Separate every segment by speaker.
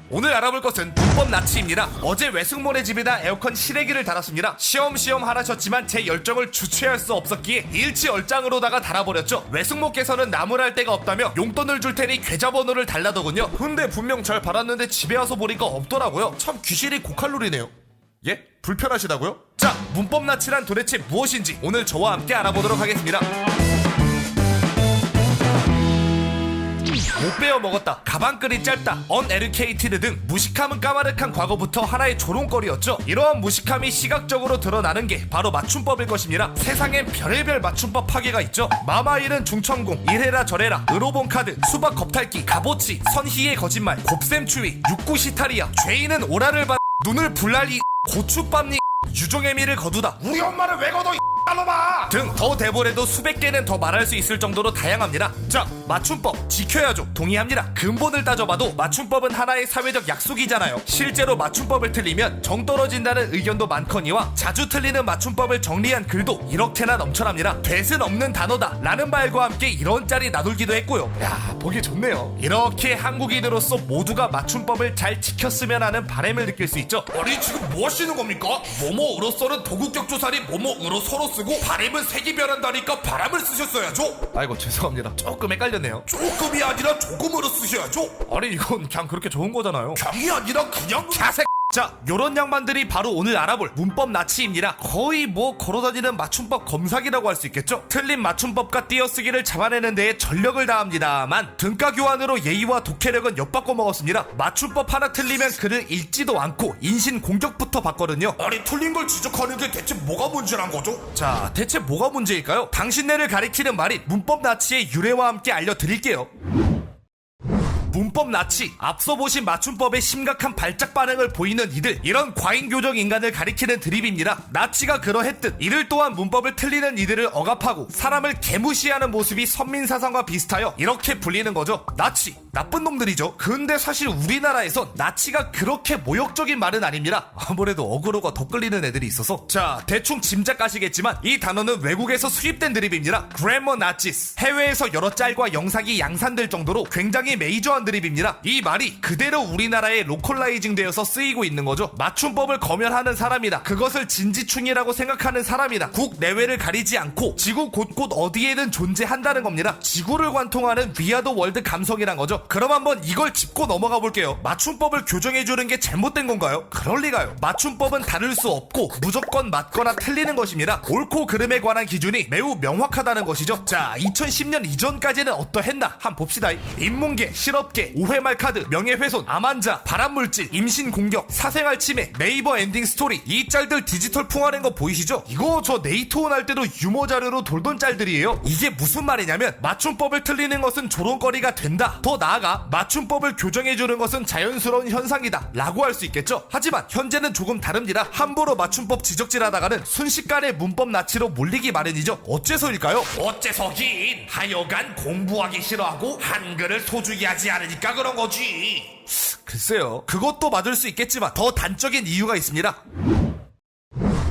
Speaker 1: 오늘 알아볼 것은 문법 나치입니다. 어제 외숙모네 집에다 에어컨 실외기를 달았습니다. 시험시험 하라셨지만 제 열정을 주체할 수 없었기에 일치얼짱으로다가 달아버렸죠. 외숙모께서는 나무랄 데가 없다며 용돈을 줄 테니 계좌번호를 달라더군요. 근데 분명 잘 받았는데 집에 와서 보니까 없더라고요. 참 귀신이 고칼로리네요. 예? 불편하시다고요? 자, 문법 나치란 도대체 무엇인지 오늘 저와 함께 알아보도록 하겠습니다. 못 배워 먹었다, 가방끈이 짧다, uneducated 등 무식함은 까마득한 과거부터 하나의 조롱거리였죠. 이러한 무식함이 시각적으로 드러나는 게 바로 맞춤법일 것입니다. 세상엔 별의별 맞춤법 파괴가 있죠. 마마일은 중천공, 이래라 저래라, 으로본 카드, 수박 겁탈기, 값어치, 선희의 거짓말, 곱셈추위, 육구시타리아, 죄인은 오라를 받, 눈을 불날리, 고추밥니, 유종의미를 거두다, 우리 엄마를 왜 거둬 놈아! 등 더 대보래도 수백 개는 더 말할 수 있을 정도로 다양합니다. 자, 맞춤법 지켜야죠. 동의합니다. 근본을 따져봐도 맞춤법은 하나의 사회적 약속이잖아요. 실제로 맞춤법을 틀리면 정 떨어진다는 의견도 많거니와 자주 틀리는 맞춤법을 정리한 글도 이렇게나 넘쳐납니다. 대은 없는 단어다 라는 말과 함께 이런 짤이 나돌기도 했고요. 야, 보기 좋네요. 이렇게 한국인으로서 모두가 맞춤법을 잘 지켰으면 하는 바람을 느낄 수 있죠. 아니 지금 뭐 하시는 겁니까? 뭐뭐으로서는 도국격조살이 뭐뭐으로서로 쓰고 바람은 색이 변한다니까 바람을 쓰셨어야죠. 아이고 죄송합니다. 조금 헷갈렸네요. 조금이 아니라 조금으로 쓰셔야죠. 아니 이건 그냥 그렇게 좋은 거잖아요. 그냥이 아니라 그냥 자색. 자, 요런 양반들이 바로 오늘 알아볼 문법 나치입니다. 거의 뭐 걸어다니는 맞춤법 검사기라고 할 수 있겠죠. 틀린 맞춤법과 띄어쓰기를 잡아내는 데에 전력을 다합니다만 등가 교환으로 예의와 독해력은 엿바꿔 먹었습니다. 맞춤법 하나 틀리면 글을 읽지도 않고 인신 공격부터 받거든요. 아니 틀린 걸 지적하는 게 대체 뭐가 문제란 거죠? 자, 대체 뭐가 문제일까요? 당신네를 가리키는 말인 문법 나치의 유래와 함께 알려드릴게요. 문법 나치, 앞서 보신 맞춤법의 심각한 발작 반응을 보이는 이들, 이런 과잉교정 인간을 가리키는 드립입니다. 나치가 그러했듯 이들 또한 문법을 틀리는 이들을 억압하고 사람을 개무시하는 모습이 선민사상과 비슷하여 이렇게 불리는 거죠. 나치, 나쁜 놈들이죠. 근데 사실 우리나라에선 나치가 그렇게 모욕적인 말은 아닙니다. 아무래도 어그로가 더 끌리는 애들이 있어서. 자, 대충 짐작가시겠지만 이 단어는 외국에서 수입된 드립입니다. Grammar Nazis. 해외에서 여러 짤과 영상이 양산될 정도로 굉장히 메이저한 드립입니다. 이 말이 그대로 우리나라에 로컬라이징 되어서 쓰이고 있는 거죠. 맞춤법을 검열하는 사람이다, 그것을 진지충이라고 생각하는 사람이다, 국 내외를 가리지 않고 지구 곳곳 어디에든 존재한다는 겁니다. 지구를 관통하는 위아더 월드 감성이란 거죠. 그럼 한번 이걸 짚고 넘어가 볼게요. 맞춤법을 교정해주는 게 잘못된 건가요? 그럴 리가요. 맞춤법은 다를 수 없고 무조건 맞거나 틀리는 것입니다. 옳고 그름에 관한 기준이 매우 명확하다는 것이죠. 자, 2010년 이전까지는 어떠했나 한번 봅시다. 인문계, 실업계, 오해말 카드, 명예훼손, 암환자, 발암물질, 임신공격, 사생활 침해, 네이버 엔딩 스토리, 이 짤들 디지털 풍화된 거 보이시죠? 이거 저 네이트온 할 때도 유머 자료로 돌던 짤들이에요. 이게 무슨 말이냐면 맞춤법을 틀리는 것은 조롱거리가 된다, 더 나아가 맞춤법을 교정해주는 것은 자연스러운 현상이다 라고 할 수 있겠죠. 하지만 현재는 조금 다릅니다. 함부로 맞춤법 지적질하다가는 순식간에 문법 나치로 몰리기 마련이죠. 어째서일까요? 어째서긴 하여간 공부하기 싫어하고 한글을 소중히 하지 않으니까 그런 거지. 글쎄요, 그것도 맞을 수 있겠지만 더 단적인 이유가 있습니다.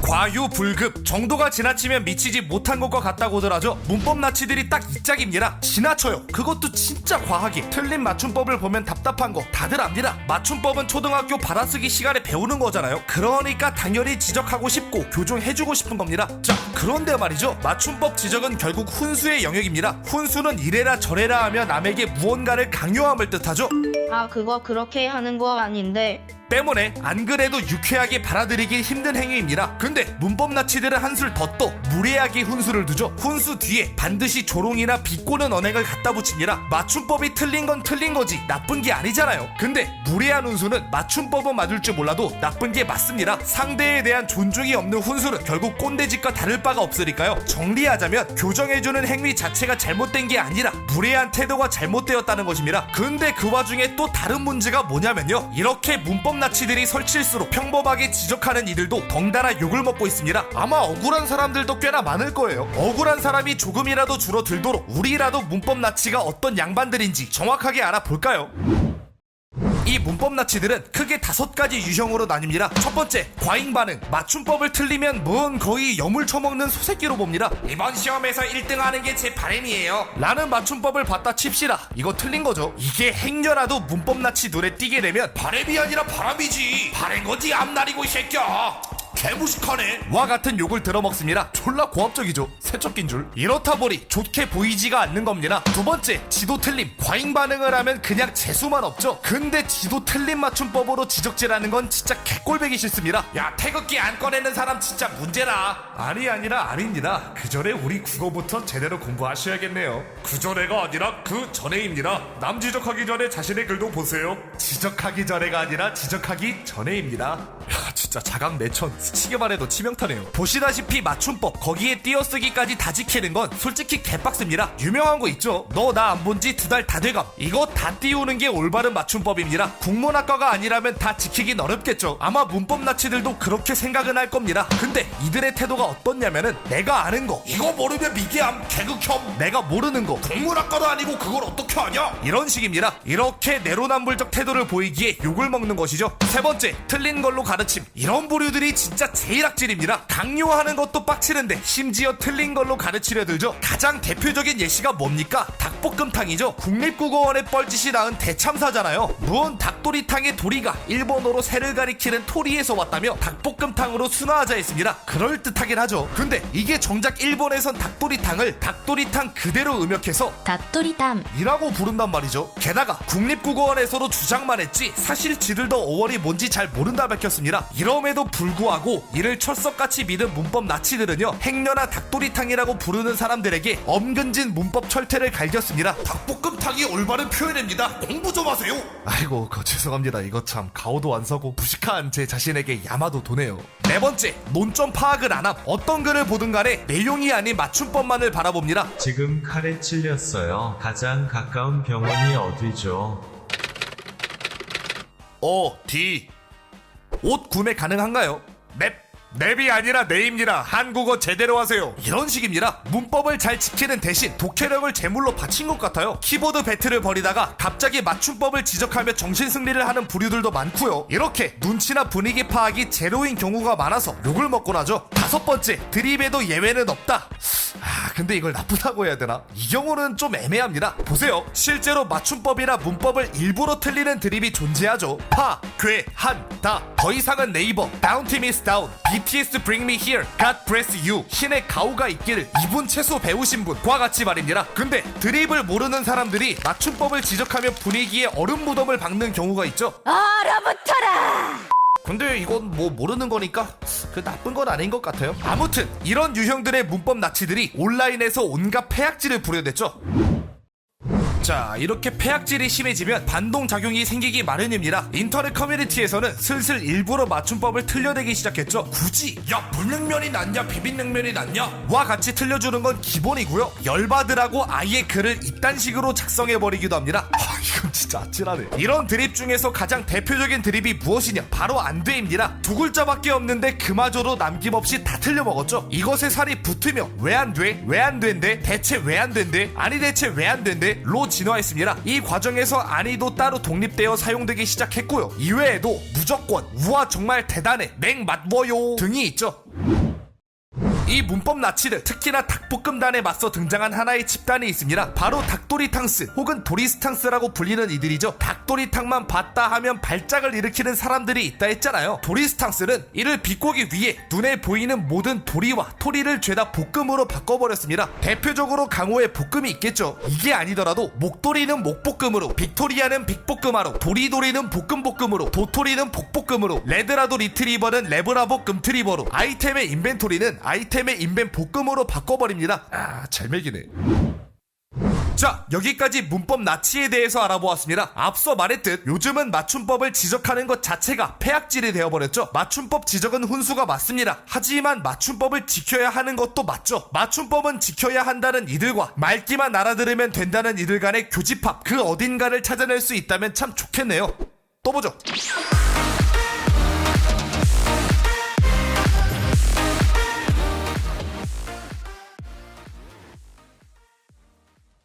Speaker 1: 과유불급, 정도가 지나치면 미치지 못한 것과 같다고들 하죠. 문법 나치들이 딱 이 짝입니다. 지나쳐요. 그것도 진짜 과하게. 틀린 맞춤법을 보면 답답한 거 다들 압니다. 맞춤법은 초등학교 받아쓰기 시간에 배우는 거잖아요. 그러니까 당연히 지적하고 싶고 교정해주고 싶은 겁니다. 자, 그런데 말이죠, 맞춤법 지적은 결국 훈수의 영역입니다. 훈수는 이래라 저래라 하며 남에게 무언가를 강요함을 뜻하죠.
Speaker 2: 아, 그거 그렇게 하는 거 아닌데.
Speaker 1: 때문에 안 그래도 유쾌하게 받아들이기 힘든 행위입니다. 근데 문법 나치들은 한술 더 떠 무례하게 훈수를 두죠. 훈수 뒤에 반드시 조롱이나 비꼬는 언행을 갖다 붙입니다. 맞춤법이 틀린 건 틀린 거지 나쁜 게 아니잖아요. 근데 무례한 훈수는 맞춤법은 맞을 줄 몰라도 나쁜 게 맞습니다. 상대에 대한 존중이 없는 훈수는 결국 꼰대짓과 다를 바가 없으니까요. 정리하자면 교정해주는 행위 자체가 잘못된 게 아니라 무례한 태도가 잘못되었다는 것입니다. 근데 그 와중에 또 다른 문제가 뭐냐면요, 이렇게 문법 나치들이 설칠수록 평범하게 지적하는 이들도 덩달아 욕을 먹고 있습니다. 아마 억울한 사람들도 꽤나 많을 거예요. 억울한 사람이 조금이라도 줄어들도록 우리라도 문법 나치가 어떤 양반들인지 정확하게 알아볼까요? 이 문법 나치들은 크게 5가지 유형으로 나뉩니다. 첫 번째, 과잉 반응. 맞춤법을 틀리면 뭔 거의 여물 처먹는 소새끼로 봅니다. 이번 시험에서 1등하는 게 제 바람이에요 라는 맞춤법을 봤다 칩시다. 이거 틀린 거죠. 이게 행여라도 문법 나치 눈에 띄게 되면 바람이 아니라 바람이지, 바람 거지 앞날이고 이 새끼야, 개무식하네 와 같은 욕을 들어먹습니다. 졸라 고압적이죠. 세척긴 줄. 이렇다 보니 좋게 보이지가 않는 겁니다. 두 번째, 지도 틀림. 과잉 반응을 하면 그냥 재수만 없죠. 근데 지도 틀림 맞춤법으로 지적질하는 건 진짜 개꼴배기 싫습니다. 야, 태극기 안 꺼내는 사람 진짜 문제라. 아니라 아닙니다. 그 전에 우리 국어부터 제대로 공부하셔야겠네요. 그 전에가 아니라 그 전에입니다. 남 지적하기 전에 자신의 글도 보세요. 지적하기 전에가 아니라 지적하기 전에입니다. 야, 진짜 자각 내천. 스치기만 해도 치명타네요. 보시다시피 맞춤법 거기에 띄어쓰기까지 다 지키는 건 솔직히 개빡습니다. 유명한 거 있죠. 너 나 안 본 지 2달 다 돼감. 이거 다 띄우는 게 올바른 맞춤법입니다. 국문학과가 아니라면 다 지키긴 어렵겠죠. 아마 문법 나치들도 그렇게 생각은 할 겁니다. 근데 이들의 태도가 어떻냐면은 내가 아는 거 이거 모르면 미개함 개극혐, 내가 모르는 거 국문학과도 아니고 그걸 어떻게 아냐, 이런 식입니다. 이렇게 내로남불적 태도를 보이기에 욕을 먹는 것이죠. 세 번째, 틀린 걸로 가르침. 이런 부류들이 진짜 제일 악질입니다. 강요하는 것도 빡치는데 심지어 틀린 걸로 가르치려 들죠. 가장 대표적인 예시가 뭡니까? 닭볶음탕이죠. 국립국어원의 뻘짓이 낳은 대참사잖아요. 무언 닭도리탕의 도리가 일본어로 새를 가리키는 토리에서 왔다며 닭볶음탕으로 순화하자 했습니다. 그럴듯하긴 하죠. 근데 이게 정작 일본에선 닭도리탕을 닭도리탕 그대로 음역해서
Speaker 3: 닭도리탕
Speaker 1: 이라고 부른단 말이죠. 게다가 국립국어원에서도 주장만 했지 사실 지들도 어원이 뭔지 잘 모른다 밝혔습니다. 이럼에도 불구하고 이를 철석같이 믿은 문법 나치들은요, 행여나 닭도리탕이라고 부르는 사람들에게 엄근진 문법 철퇴를 갈겼습니다. 닭볶음탕이 올바른 표현입니다. 공부 좀 하세요. 아이고, 죄송합니다. 이거 참 가오도 안 서고 무식한 제 자신에게 야마도 도네요. 네 번째, 논점 파악을 안 함. 어떤 글을 보든 간에 내용이 아닌 맞춤법만을 바라봅니다.
Speaker 4: 지금 칼에 찔렸어요. 가장 가까운 병원이 어디죠?
Speaker 1: D. 옷 구매 가능한가요? 넵이 아니라 네입니다. 한국어 제대로 하세요. 이런 식입니다. 문법을 잘 지키는 대신 독해력을 제물로 바친 것 같아요. 키보드 배틀을 벌이다가 갑자기 맞춤법을 지적하며 정신승리를 하는 부류들도 많고요. 이렇게 눈치나 분위기 파악이 제로인 경우가 많아서 욕을 먹곤 하죠. 다섯 번째, 드립에도 예외는 없다. 근데 이걸 나쁘다고 해야 되나? 이 경우는 좀 애매합니다. 보세요. 실제로 맞춤법이나 문법을 일부러 틀리는 드립이 존재하죠. 파, 괴, 한, 다. 더 이상은 네이버, Bounty Miss Down, BTS Bring Me Here, God Bless You, 신의 가오가 있기를 2분 최소 배우신 분과 같이 말입니다. 근데 드립을 모르는 사람들이 맞춤법을 지적하며 분위기에 얼음 무덤을 박는 경우가 있죠.
Speaker 3: 얼어붙어라.
Speaker 1: 근데 이건 뭐 모르는 거니까 그 나쁜 건 아닌 것 같아요. 아무튼 이런 유형들의 문법 나치들이 온라인에서 온갖 폐악질을 부려댔죠. 자, 이렇게 폐악질이 심해지면 반동작용이 생기기 마련입니다. 인터넷 커뮤니티에서는 슬슬 일부러 맞춤법을 틀려대기 시작했죠. 굳이 야, 물냉면이 낫냐 비빔냉면이 낫냐 와 같이 틀려주는 건 기본이고요. 열받으라고 아예 글을 이딴 식으로 작성해버리기도 합니다. 이건 진짜 아찔하네. 이런 드립 중에서 가장 대표적인 드립이 무엇이냐, 바로 안 돼입니다. 2글자밖에 없는데 그마저도 남김없이 다 틀려먹었죠. 이것에 살이 붙으며 왜 안 돼? 왜 안 된대? 대체 왜 안 된대? 아니 대체 왜 안 된대? 로 진화했습니다. 이 과정에서 아니도 따로 독립되어 사용되기 시작했고요. 이외에도 무조건, 우와 정말 대단해, 맹 맞워요 등이 있죠. 이 문법 나치들, 특히나 닭볶음단에 맞서 등장한 하나의 집단이 있습니다. 바로 닭도리탕스 혹은 도리스탕스라고 불리는 이들이죠. 닭도리탕만 봤다 하면 발작을 일으키는 사람들이 있다 했잖아요. 도리스탕스는 이를 비꼬기 위해 눈에 보이는 모든 도리와 토리를 죄다 볶음으로 바꿔버렸습니다. 대표적으로 강호에 볶음이 있겠죠. 이게 아니더라도 목도리는 목볶음으로, 빅토리아는 빅볶음화로, 도리도리는 볶음볶음으로, 도토리는 복볶음으로, 레드라도 리트리버는 레브라보 금트리버로, 아이템의 인벤토리는 아이템의 인벤 볶음으로 바꿔버립니다. 잘 매기네. 자, 여기까지 문법 나치에 대해서 알아보았습니다. 앞서 말했듯 요즘은 맞춤법을 지적하는 것 자체가 폐악질이 되어버렸죠. 맞춤법 지적은 훈수가 맞습니다. 하지만 맞춤법을 지켜야 하는 것도 맞죠. 맞춤법은 지켜야 한다는 이들과 말기만 알아들으면 된다는 이들 간의 교집합, 그 어딘가를 찾아낼 수 있다면 참 좋겠네요. 또 보죠.